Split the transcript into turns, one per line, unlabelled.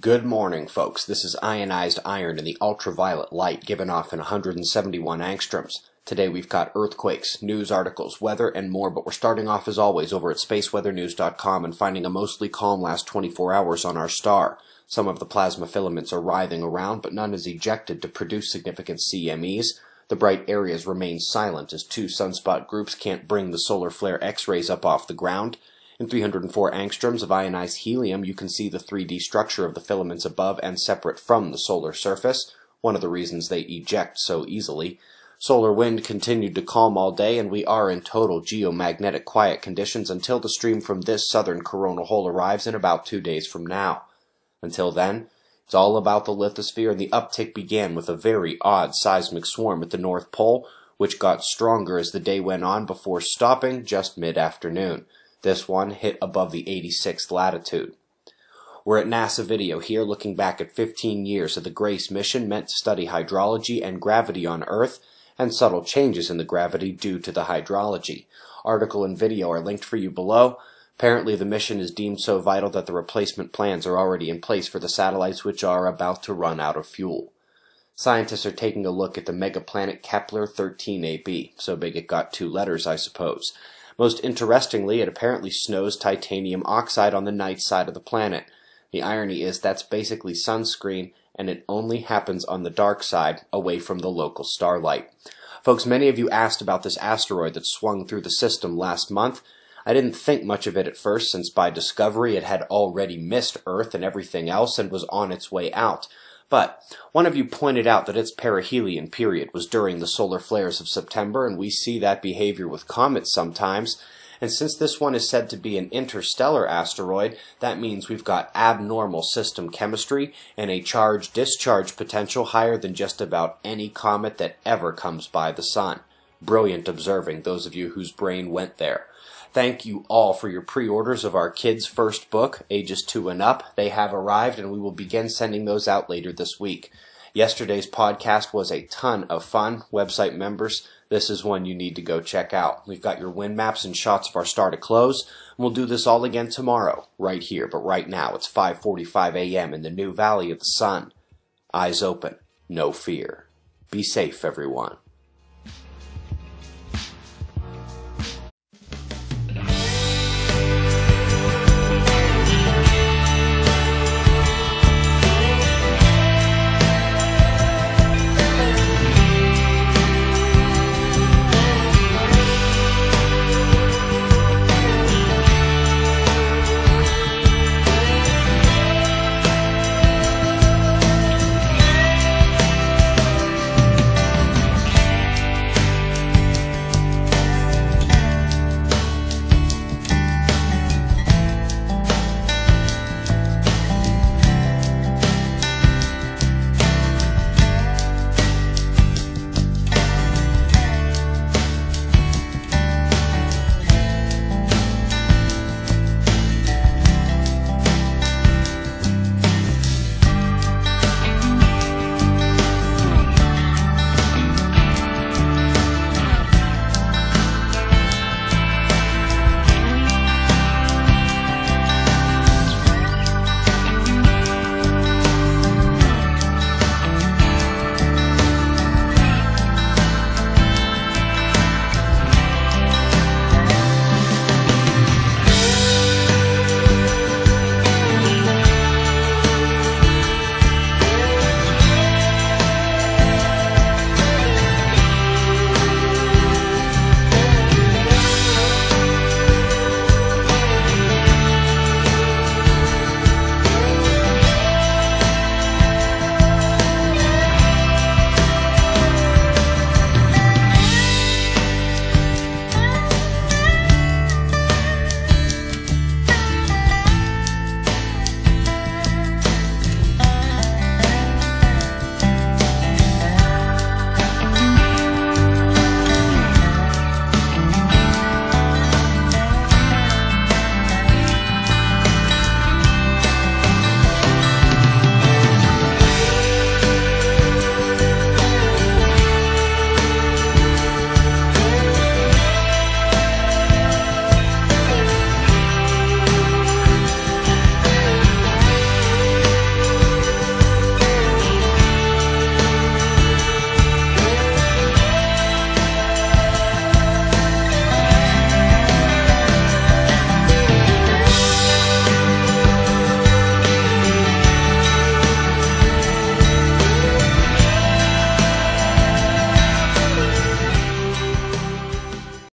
Good morning, folks. This is ionized iron in the ultraviolet light given off in 171 angstroms. Today we've got earthquakes, news articles, weather, and more, but we're starting off as always over at spaceweathernews.com and finding a mostly calm last 24 hours on our star. Some of the plasma filaments are writhing around, but none is ejected to produce significant CMEs. The bright areas remain silent as two sunspot groups can't bring the solar flare X-rays up off the ground. In 304 angstroms of ionized helium, you can see the 3D structure of the filaments above and separate from the solar surface, one of the reasons they eject so easily. Solar wind continued to calm all day, and we are in total geomagnetic quiet conditions until the stream from this southern coronal hole arrives in about 2 days from now. Until then, it's all about the lithosphere, and the uptick began with a very odd seismic swarm at the North Pole, which got stronger as the day went on before stopping just mid-afternoon. This one hit above the 86th latitude. We're at NASA Video here looking back at 15 years of the GRACE mission meant to study hydrology and gravity on Earth and subtle changes in the gravity due to the hydrology. Article and video are linked for you below. Apparently the mission is deemed so vital that the replacement plans are already in place for the satellites which are about to run out of fuel. Scientists are taking a look at the megaplanet Kepler 13ab, so big it got 2 letters, I suppose. Most interestingly, it apparently snows titanium oxide on the night side of the planet. The irony is that's basically sunscreen, and it only happens on the dark side, away from the local starlight. Folks, many of you asked about this asteroid that swung through the system last month. I didn't think much of it at first, since by discovery it had already missed Earth and everything else and was on its way out. But one of you pointed out that its perihelion period was during the solar flares of September, and we see that behavior with comets sometimes. And since this one is said to be an interstellar asteroid, that means we've got abnormal system chemistry and a charge-discharge potential higher than just about any comet that ever comes by the sun. Brilliant observing, those of you whose brain went there. Thank you all for your pre-orders of our kids' first book, ages 2 and up. They have arrived, and we will begin sending those out later this week. Yesterday's podcast was a ton of fun. Website members, this is one you need to go check out. We've got your wind maps and shots of our star to close. And we'll do this all again tomorrow, right here. But right now, it's 5:45 a.m. in the new Valley of the Sun. Eyes open, no fear. Be safe, everyone.